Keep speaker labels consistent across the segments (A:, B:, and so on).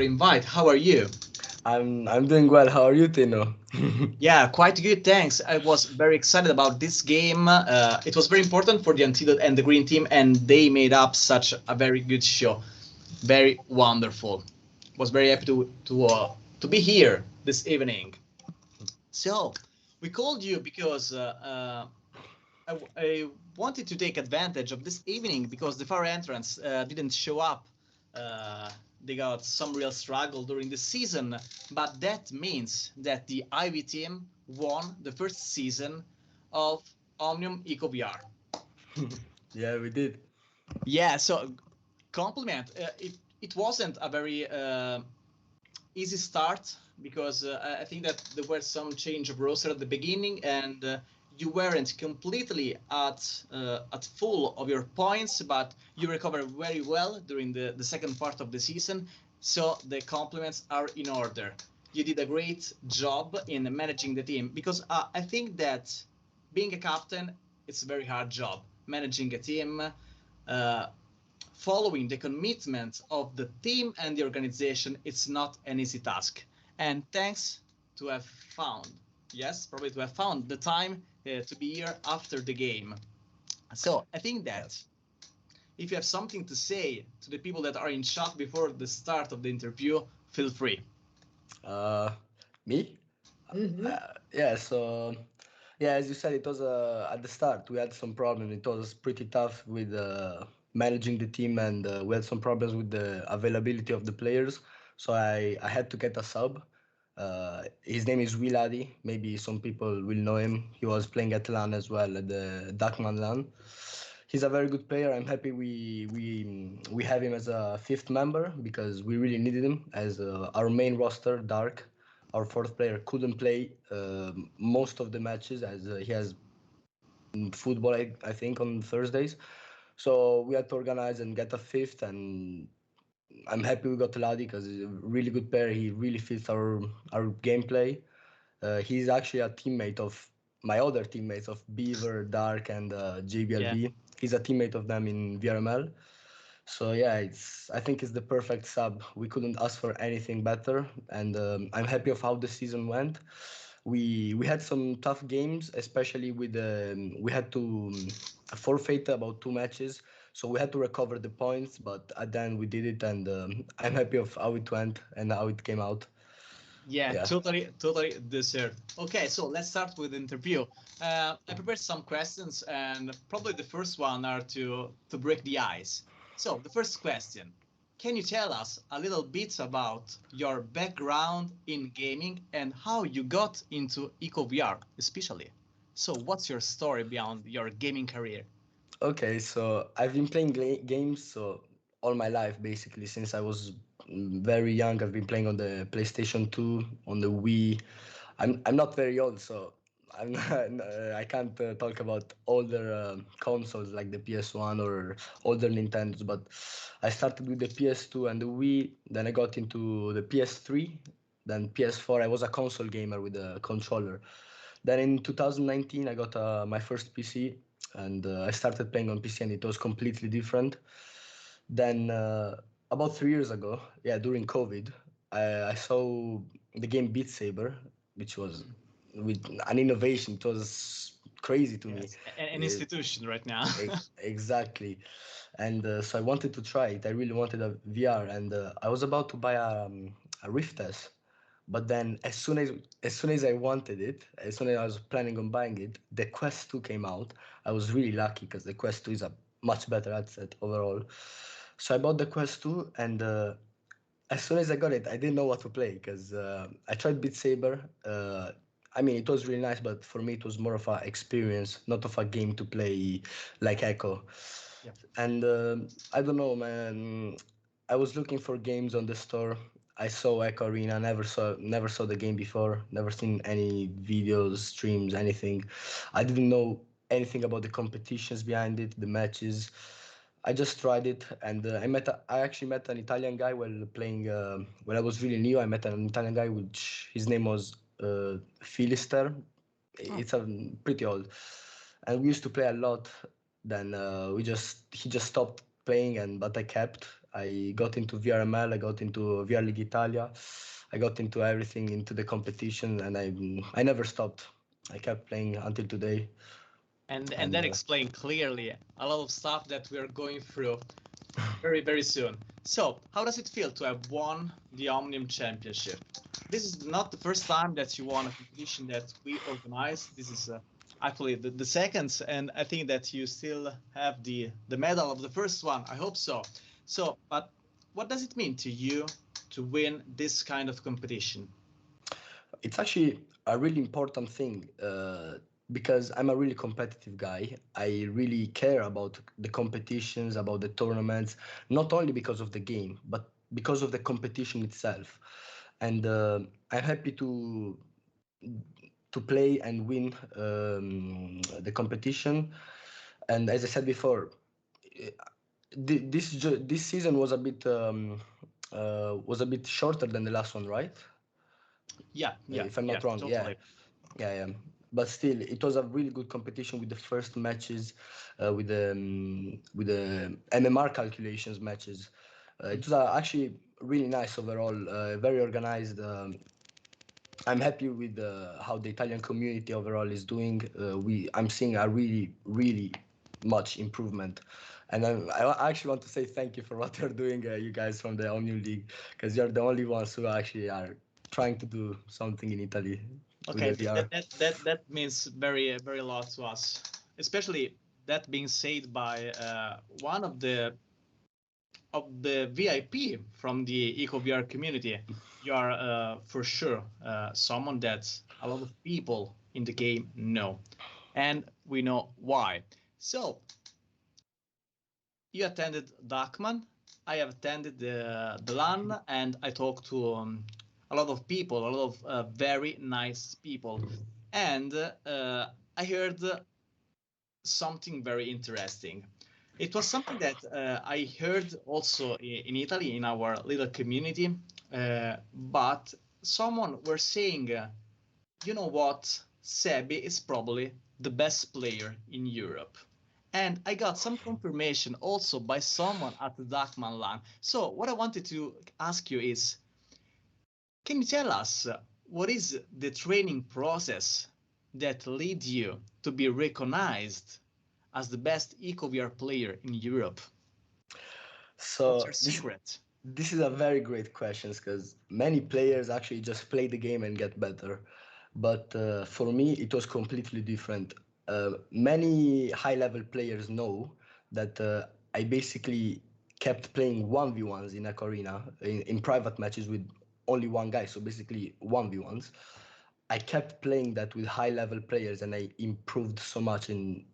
A: invite. How are you?
B: I'm doing well. How are you, Tino?
A: Yeah, quite good, thanks. I was very excited about this game. It was very important for the Antidote and the Green team, and they made up such a very good show. Very wonderful. Was very happy to be here this evening. So, we called you because I wanted to take advantage of this evening because the far entrance didn't show up. Uh, they got some real struggle during the season, but that means that the Ivy team won the first season of Omnium Eco VR.
B: Yeah, we did.
A: Yeah, so compliment. It wasn't a very easy start because I think that there were some change of roster at the beginning, and you weren't completely at full of your points, but you recovered very well during the second part of the season. So the compliments are in order. You did a great job in managing the team because I think that being a captain, it's a very hard job. Managing a team, uh, following the commitment of the team and the organization, it's not an easy task. And thanks to have found, yes, probably to have found the time to be here after the game. So I think that if you have something to say to the people that are in shock before the start of the interview, feel free.
B: Uh, Me?
A: Mm-hmm.
B: Yeah. Yeah, as you said, it was at the start we had some problems. It was pretty tough with managing the team, and we had some problems with the availability of the players. So I had to get a sub. His name is Willadi. Maybe some people will know him. He was playing at LAN as well at the Darkman LAN. He's a very good player. I'm happy we have him as a fifth member because we really needed him as our main roster. Dark, our fourth player, couldn't play most of the matches as he has football, I think, on Thursdays. So we had to organize and get a fifth, and I'm happy we got Ladi because he's a really good player. He really fits our gameplay. He's actually a teammate of my other teammates of Beaver, Dark, and
A: Yeah.
B: JBLB. He's a teammate of them in VRML. So yeah, I think it's the perfect sub. We couldn't ask for anything better, and I'm happy of how the season went. We had some tough games, especially with we had to forfeit about two matches, so we had to recover the points. But at the end, we did it, and I'm happy of how it went and how it came out.
A: Yeah,
B: Yeah.
A: totally deserved. Okay, so let's start with the interview. I prepared some questions, and probably the first one are to break the ice. So the first question: can you tell us a little bit about your background in gaming and how you got into EcoVR, especially? So what's your story beyond your gaming career?
B: Okay, so I've been playing games so all my life basically since I was very young. I've been playing on the PlayStation 2, on the Wii. I'm not very old, so I'm not, I can't talk about older consoles like the PS1 or older Nintendos. But I started with the PS2 and the Wii. Then I got into the PS3, then PS4. I was a console gamer with a controller. Then in 2019, I got my first PC, and I started playing on PC, and it was completely different. Then about 3 years ago, yeah, during COVID, I saw the game Beat Saber, which was with an innovation. It was crazy to me.
A: Yes, an institution right now.
B: Exactly. And so I wanted to try it. I really wanted a VR, and I was about to buy a Rift S. But then, as soon as I wanted it, as soon as I was planning on buying it, the Quest 2 came out. I was really lucky because the Quest 2 is a much better headset overall. So I bought the Quest 2, and as soon as I got it, I didn't know what to play because I tried Beat Saber. I mean, it was really nice, but for me, it was more of a experience, not of a game to play like Echo.
A: Yeah.
B: And I don't know, man. I was looking for games on the store. I saw Echo Arena. Never saw the game before. Never seen any videos, streams, anything. I didn't know anything about the competitions behind it, the matches. I just tried it, and I actually met an Italian guy while playing. When I was really new, I met an Italian guy, which his name was Filister.
A: Oh,
B: It's pretty old, and we used to play a lot. Then he just stopped playing, but I kept. I got into VRML, I got into VR League Italia, I got into everything, into the competition, and I never stopped. I kept playing until today.
A: And that explains clearly a lot of stuff that we are going through very, very soon. So, how does it feel to have won the Omnium Championship? This is not the first time that you won a competition that we organized. This is actually the second, and I think that you still have the medal of the first one. I hope so. So, but what does it mean to you to win this kind of competition?
B: It's actually a really important thing because I'm a really competitive guy. I really care about the competitions, about the tournaments, not only because of the game, but because of the competition itself. And I'm happy to play and win the competition. And as I said before, this season was a bit shorter than the last one, right?
A: Yeah,
B: If I'm not wrong,
A: totally.
B: yeah. But still, it was a really good competition with the first matches, with the MMR calculations matches. It was actually really nice overall, very organized. I'm happy with how the Italian community overall is doing. I'm seeing a really much improvement, and I actually want to say thank you for what you're doing, you guys from the OMNIUM League, because you're the only ones who actually are trying to do something in Italy
A: Okay,
B: with the VR.
A: that means very a lot to us, especially that being said by one of the VIP from the EcoVR community. You are for sure someone that a lot of people in the game know, and we know why. So you attended Dachman. I have attended the LAN, and I talked to a lot of people, a lot of very nice people, and I heard something very interesting. It was something that I heard also in Italy in our little community, but someone were saying, you know what, Seby is probably the best player in Europe. And I got some confirmation also by someone at the Dachman LAN. So what I wanted to ask you is, can you tell us what is the training process that lead you to be recognized as the best EcoVR player in Europe? What's your
B: So
A: secret?
B: this is a very great question because many players actually just play the game and get better. But for me, it was completely different. Many high level players know that I basically kept playing 1v1s in a arena in private matches with only one guy. So basically 1v1s. I kept playing that with high level players and I improved so much in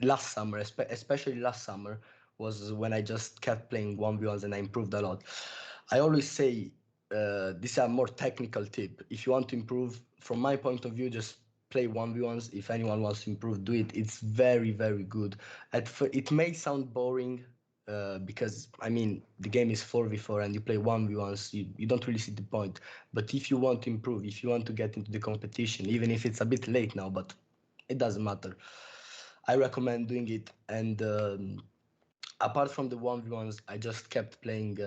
B: last summer, especially last summer was when I just kept playing 1v1s and I improved a lot. I always say this is a more technical tip. If you want to improve, from my point of view, just play 1v1s. If anyone wants to improve, do it. It's very good. It may sound boring because I mean the game is 4v4 and you play 1v1s, you don't really see the point. But if you want to improve, if you want to get into the competition, even if it's a bit late now, but it doesn't matter, I recommend doing it. And apart from the 1v1s, I just kept playing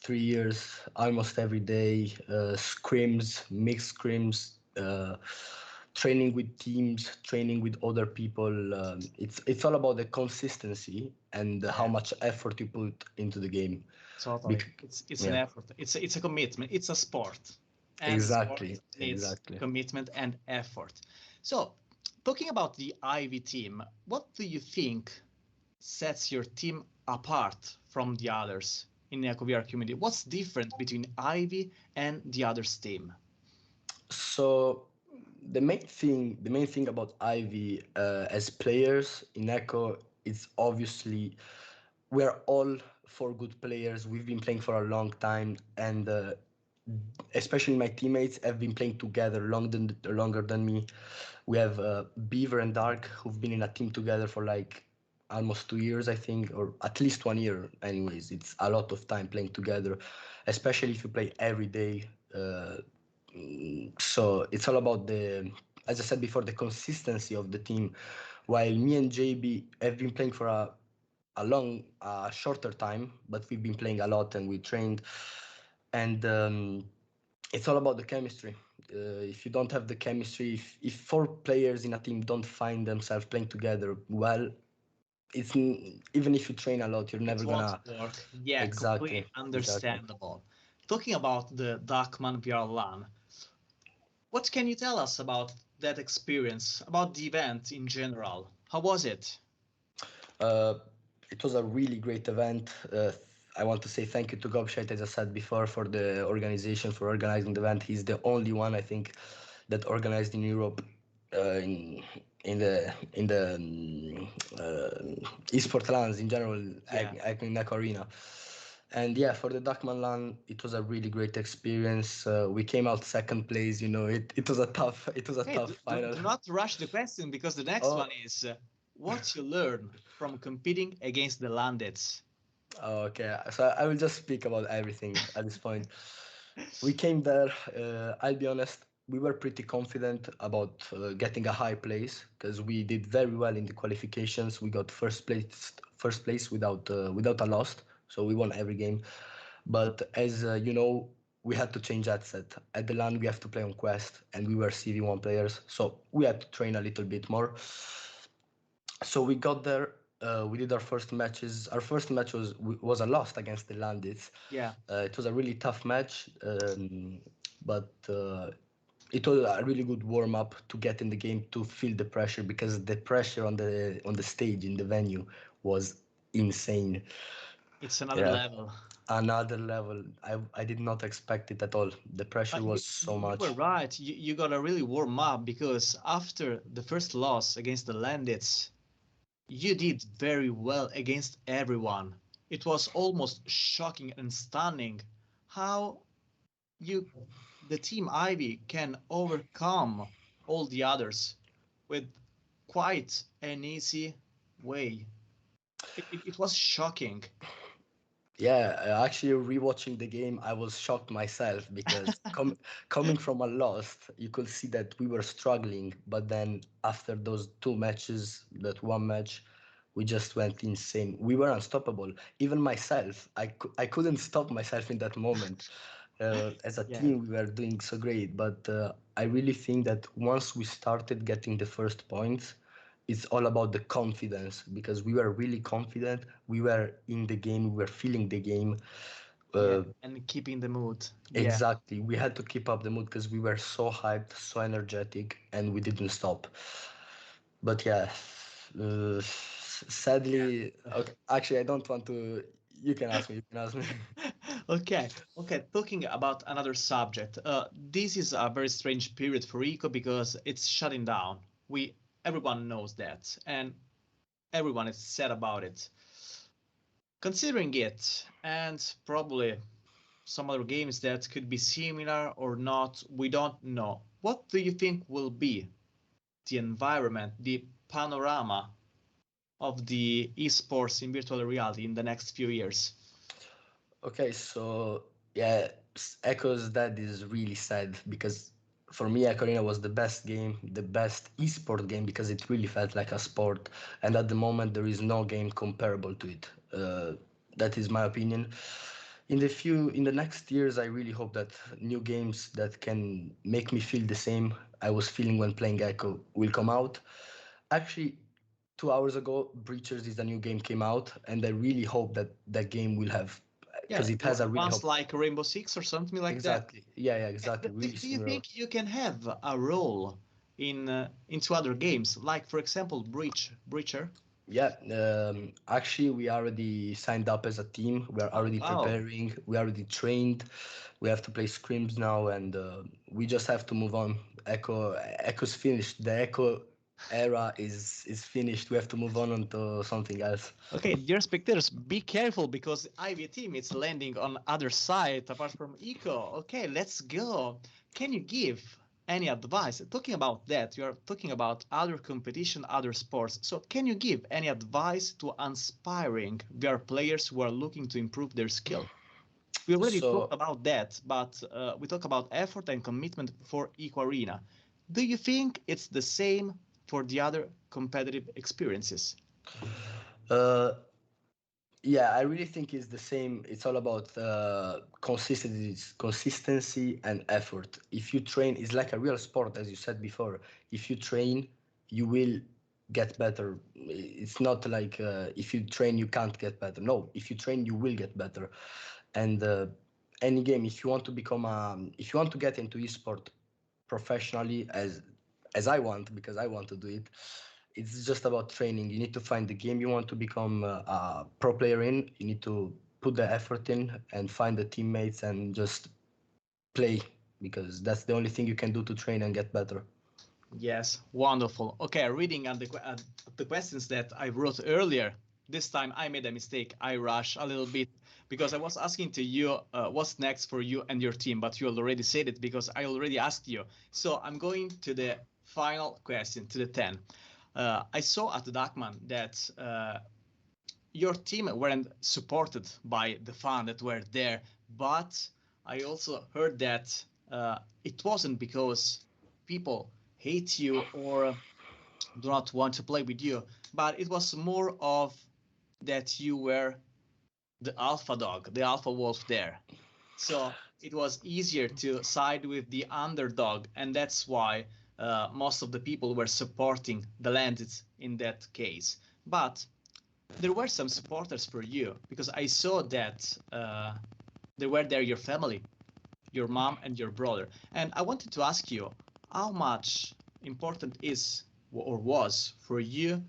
B: 3 years almost every day, scrims, mixed scrims, training with teams, training with other people. It's all about the consistency and how much effort you put into the game.
A: Totally. It's an
B: Yeah,
A: effort. It's a commitment. It's a sport. And sport
B: exactly,
A: needs
B: exactly.
A: commitment and effort. So, talking about the Ivy team, what do you think sets your team apart from the others in the EcoVR community? What's different between Ivy and the others team?
B: So the main thing about Ivy as players in Echo, it's obviously we're all four good players. We've been playing for a long time, and especially my teammates have been playing together longer than me. We have Beaver and Dark who've been in a team together for like almost 2 years, I think, or at least 1 year. Anyways, it's a lot of time playing together, especially if you play every day. So it's all about as I said before, the consistency of the team. While me and JB have been playing for a a shorter time, but we've been playing a lot and we trained. And it's all about the chemistry. If you don't have the chemistry, if four players in a team don't find themselves playing together well, even if you train a lot, you're
A: It
B: never
A: won't
B: gonna.
A: work. Yeah,
B: Exactly,
A: completely
B: exactly.
A: understandable. Talking about the Darkman VR LAN, what can you tell us about that experience, about the event in general? How was it?
B: Uh, it was a really great event. I want to say thank you to Gobsheit, as I said before, for the organization, for organizing the event. He's the only one, I think, that organized in Europe in the esport lands in general,
A: Yeah.
B: in Echo Arena. And yeah, for the Duckman LAN, it was a really great experience. We came out second place. It was a
A: Okay,
B: tough final.
A: do not rush the question because the next one
B: Oh,
A: is what you learn from competing against the Landets.
B: okay. So I will just speak about everything at this point. We came there. I'll be honest. We were pretty confident about getting a high place because we did very well in the qualifications. We got first place without a loss. So we won every game. But as you know, we had to change that set. At the LAN, we have to play on Quest, and we were CV1 players, so we had to train a little bit more. So we got there. We did our first matches. Our first match was a loss against the Landits.
A: Yeah,
B: It was a really tough match, but it was a really good warm up to get in the game to feel the pressure because the pressure on the stage in the venue was insane.
A: it's another
B: Yeah,
A: level.
B: another level. I did not expect it at all. The pressure
A: You,
B: was so
A: you were
B: much.
A: right. You got to really warm up because after the first loss against the Landits, you did very well against everyone. It was almost shocking and stunning how you, the team Ivy, can overcome all the others with quite an easy way. It was shocking.
B: Yeah, actually rewatching the game, I was shocked myself because coming from a loss, you could see that we were struggling. But then after those two matches, that one match, we just went insane. We were unstoppable. Even myself, I couldn't stop myself in that moment. As a
A: Yeah,
B: team, we were doing so great. But I really think that once we started getting the first points, it's all about the confidence because we were really confident. We were in the game. We were feeling the game.
A: yeah,
B: Uh,
A: and keeping the mood. Yeah.
B: exactly. We had to keep up the mood because we were so hyped, so energetic, and we didn't stop. But yeah, sadly, okay, actually, I don't want to. You can ask me. You can ask me.
A: Okay, okay. Talking about another subject. This is a very strange period for Eco because it's shutting down. Everyone knows that, and everyone is sad about it. Considering it, and probably some other games that could be similar or not, we don't know. What do you think will be the environment, the panorama of the esports in virtual reality in the next few years?
B: Okay, so yeah, Echo's dad is really sad because for me, Echo Arena was the best game, the best esport game because it really felt like a sport, and at the moment there is no game comparable to it. That is my opinion. In the next years, I really hope that new games that can make me feel the same I was feeling when playing Echo will come out. Actually, 2 hours ago, Breachers is a new game came out, and I really hope that that game will have
A: Yeah,
B: because it has a really
A: ones
B: hope.
A: like Rainbow Six or something like that.
B: Exactly. Yeah, exactly. Really
A: Do you
B: similar.
A: think you can have a role in into other games, like for example Breacher?
B: Yeah. Actually, we already signed up as a team. We are
A: Oh
B: already
A: wow.
B: preparing. We already trained. We have to play scrims now, and we just have to move on. Echo's finished. The Echo era is finished. We have to move on to something else.
A: Okay, dear spectators, be careful because Ivy team is landing on other side apart from Eco. Okay, let's go. Can you give any advice? Talking about that, you're talking about other competition, other sports. So can you give any advice to aspiring VR players who are looking to improve their skill? We already talked
B: So
A: about that, but we talk about effort and commitment for Eco Arena. Do you think it's the same for the other competitive experiences?
B: Uh, Yeah, I really think it's the same. It's all about consistency and effort. If you train, it's like a real sport, as you said before. If you train, you will get better. It's not like if you train, you can't get better. No, if you train, you will get better. And any game, if you want to if you want to get into esport professionally, as I want, because I want to do it, it's just about training. You need to find the game you want to become a pro player in. You need to put the effort in and find the teammates and just play, because that's the only thing you can do to train and get better.
A: Yes, wonderful. Okay, reading at the questions that I wrote earlier. This time I made a mistake. I rushed a little bit because I was asking to you what's next for you and your team, but you already said it because I already asked you. So I'm going to the final question, to the 10. I saw at the Dachman that your team weren't supported by the fans that were there, but I also heard that it wasn't because people hate you or do not want to play with you, but it was more of that you were the alpha dog, the alpha wolf there. So it was easier to side with the underdog, and that's why most of the people were supporting the Landits in that case. But there were some supporters for you because I saw that they were there, your family, your mom and your brother. And I wanted to ask you how much important is or was for you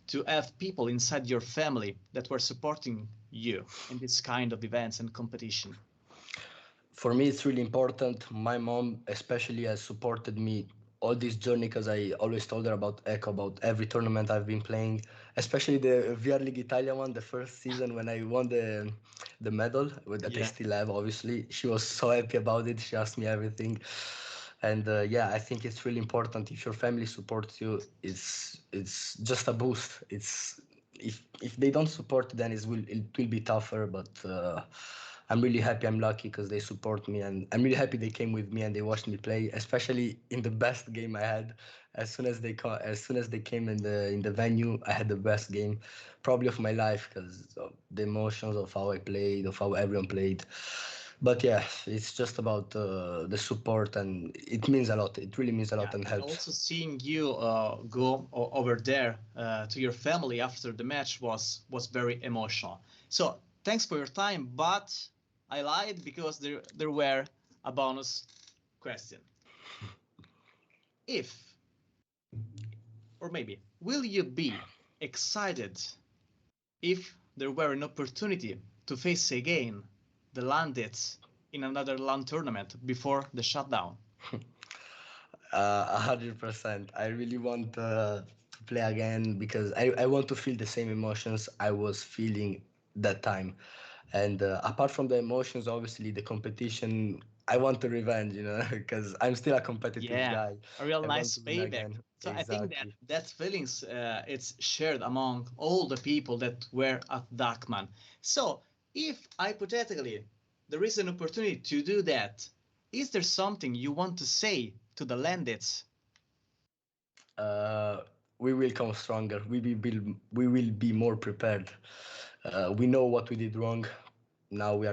A: to have people inside your family that were supporting you in this kind of events and competition.
B: For me, it's really important. My mom especially has supported me all this journey, because I always told her about Echo, about every tournament I've been playing, especially the VR League Italia one, the first season when I won the medal that I
A: Yeah.
B: still have. Obviously, she was so happy about it. She asked me everything, and yeah, I think it's really important. If your family supports you, it's just a boost. It's if they don't support, then it will be tougher. But I'm really happy. I'm lucky because they support me, and I'm really happy they came with me and they watched me play, especially in the best game I had. As soon as they came in the venue, I had the best game, probably of my life, because of the emotions of how I played, of how everyone played. But yeah, it's just about the support, and it means a lot. It really means a lot
A: Yeah,
B: and
A: and
B: helps.
A: also seeing you go over there to your family after the match was very emotional. So thanks for your time, but I lied because there were a bonus question. If, or maybe, will you be excited if there were an opportunity to face again the Landits in another LAN tournament before the shutdown?
B: 100%. I really want to play again, because I want to feel the same emotions I was feeling that time. And apart from the emotions, obviously the competition, I want the revenge, because I'm still a competitive
A: Yeah,
B: guy.
A: a real
B: I want
A: nice
B: to win
A: payback.
B: again.
A: So I think that
B: Exactly.
A: that feelings it's shared among all the people that were at Dachman. So if hypothetically there is an opportunity to do that, is there something you want to say to the Landits?
B: uh, we will come stronger. We will be more prepared. We know what we did wrong. Now we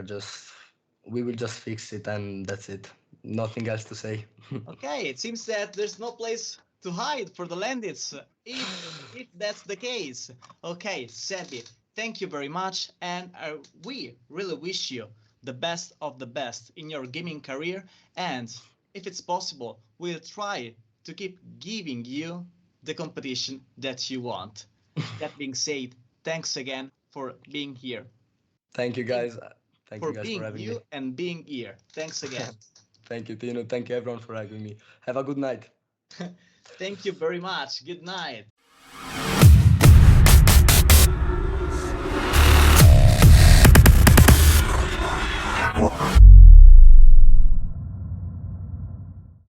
B: will just fix it, and that's it. Nothing else to say.
A: Okay, it seems that there's no place to hide for the Landits. If that's the case, okay, Sebi, thank you very much, and we really wish you the best of the best in your gaming career. And if it's possible, we'll try to keep giving you the competition that you want. That being said, thanks again for being here.
B: Thank you
A: Thank
B: guys. Thank
A: for
B: you guys for
A: being
B: having me.
A: you and being here. Thanks again.
B: Thank you, Tino. Thank you everyone for having me. Have a good night.
A: Thank you very much. Good night.